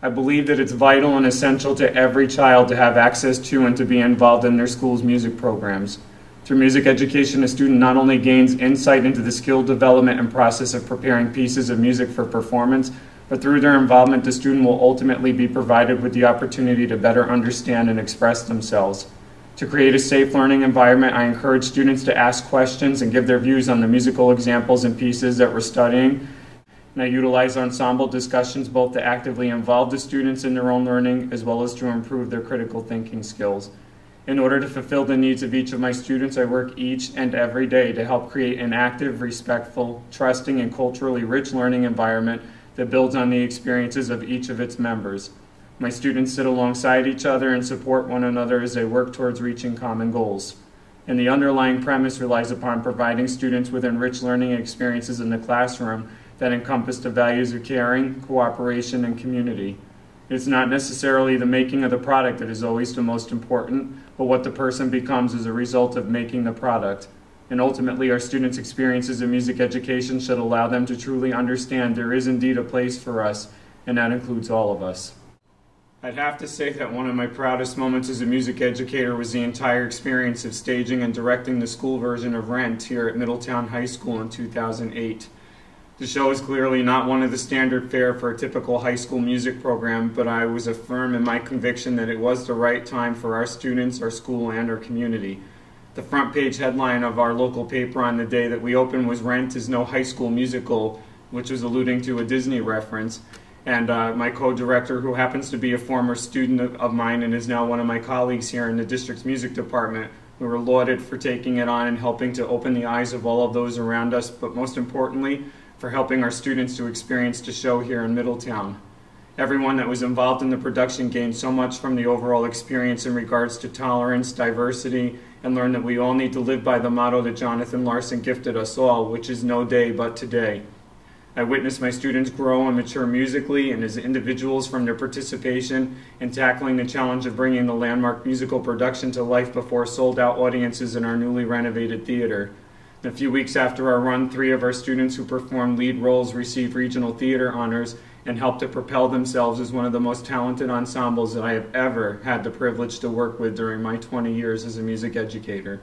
I believe that it's vital and essential to every child to have access to and to be involved in their school's music programs. Through music education, a student not only gains insight into the skill development and process of preparing pieces of music for performance, but through their involvement, the student will ultimately be provided with the opportunity to better understand and express themselves. To create a safe learning environment, I encourage students to ask questions and give their views on the musical examples and pieces that we're studying. And I utilize ensemble discussions both to actively involve the students in their own learning as well as to improve their critical thinking skills. In order to fulfill the needs of each of my students, I work each and every day to help create an active, respectful, trusting, and culturally rich learning environment that builds on the experiences of each of its members. My students sit alongside each other and support one another as they work towards reaching common goals. And the underlying premise relies upon providing students with enriched learning experiences in the classroom that encompass the values of caring, cooperation, and community. It's not necessarily the making of the product that is always the most important, but what the person becomes as a result of making the product. And ultimately, our students' experiences in music education should allow them to truly understand there is indeed a place for us, and that includes all of us. I'd have to say that one of my proudest moments as a music educator was the entire experience of staging and directing the school version of Rent here at Middletown High School in 2008. The show is clearly not one of the standard fare for a typical high school music program, but I was firm in my conviction that it was the right time for our students, our school, and our community. The front page headline of our local paper on the day that we opened was "Rent is no high school musical," which was alluding to a Disney reference. And my co-director, who happens to be a former student of mine and is now one of my colleagues here in the district's music department, we were lauded for taking it on and helping to open the eyes of all of those around us, but most importantly, for helping our students to experience the show here in Middletown. Everyone that was involved in the production gained so much from the overall experience in regards to tolerance, diversity, and learned that we all need to live by the motto that Jonathan Larson gifted us all, which is "No day but today." I witnessed my students grow and mature musically and as individuals from their participation in tackling the challenge of bringing the landmark musical production to life before sold-out audiences in our newly renovated theater. A few weeks after our run, 3 of our students who performed lead roles received regional theater honors and helped to propel themselves as one of the most talented ensembles that I have ever had the privilege to work with during my 20 years as a music educator.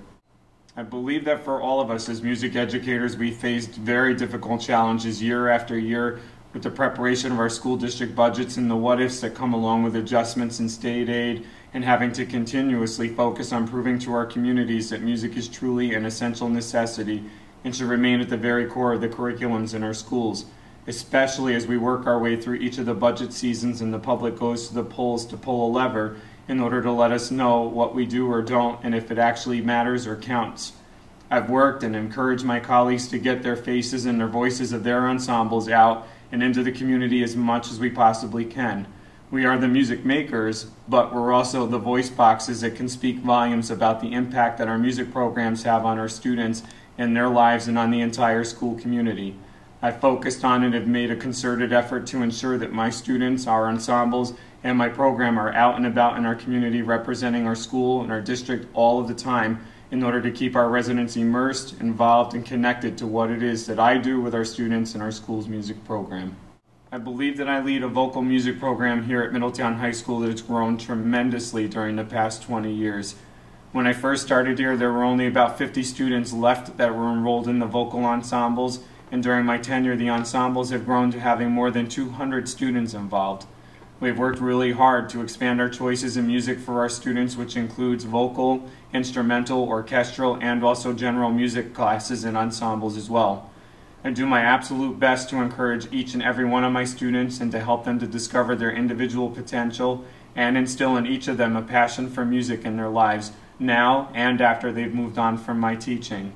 I believe that for all of us as music educators, we faced very difficult challenges year after year with the preparation of our school district budgets and the what-ifs that come along with adjustments in state aid and having to continuously focus on proving to our communities that music is truly an essential necessity and should remain at the very core of the curriculums in our schools, especially as we work our way through each of the budget seasons and the public goes to the polls to pull a lever in order to let us know what we do or don't and if it actually matters or counts. I've worked and encouraged my colleagues to get their faces and their voices of their ensembles out and into the community as much as we possibly can. We are the music makers, but we're also the voice boxes that can speak volumes about the impact that our music programs have on our students and their lives and on the entire school community. I focused on and have made a concerted effort to ensure that my students, our ensembles, and my program are out and about in our community representing our school and our district all of the time in order to keep our residents immersed, involved, and connected to what it is that I do with our students in our school's music program. I believe that I lead a vocal music program here at Middletown High School that has grown tremendously during the past 20 years. When I first started here, there were only about 50 students left that were enrolled in the vocal ensembles, and during my tenure, the ensembles have grown to having more than 200 students involved. We've worked really hard to expand our choices in music for our students, which includes vocal, instrumental, orchestral, and also general music classes and ensembles as well. I do my absolute best to encourage each and every one of my students and to help them to discover their individual potential and instill in each of them a passion for music in their lives, now and after they've moved on from my teaching.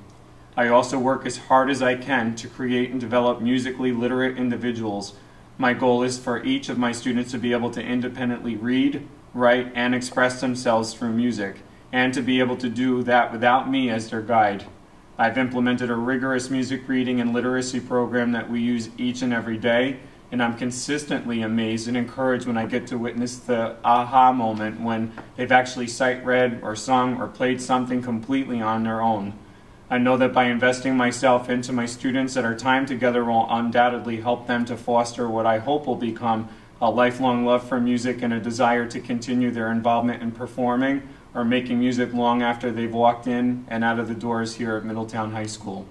I also work as hard as I can to create and develop musically literate individuals. My goal is for each of my students to be able to independently read, write, and express themselves through music, and to be able to do that without me as their guide. I've implemented a rigorous music reading and literacy program that we use each and every day, and I'm consistently amazed and encouraged when I get to witness the aha moment when they've actually sight read or sung or played something completely on their own. I know that by investing myself into my students that our time together will undoubtedly help them to foster what I hope will become a lifelong love for music and a desire to continue their involvement in performing or making music long after they've walked in and out of the doors here at Middletown High School.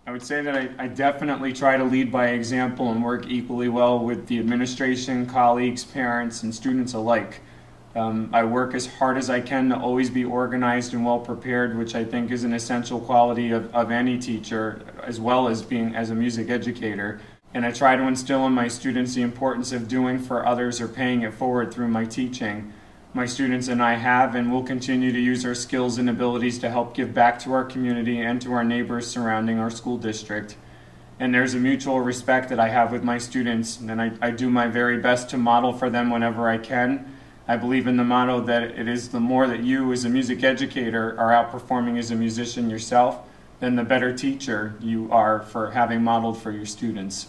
I would say that I definitely try to lead by example and work equally well with the administration, colleagues, parents, and students alike. I work as hard as I can to always be organized and well prepared, which I think is an essential quality of any teacher, as well as being as a music educator. And I try to instill in my students the importance of doing for others or paying it forward through my teaching. My students and I have and will continue to use our skills and abilities to help give back to our community and to our neighbors surrounding our school district. And there's a mutual respect that I have with my students, and I do my very best to model for them whenever I can. I believe in the motto that it is the more that you as a music educator are outperforming as a musician yourself, then the better teacher you are for having modeled for your students.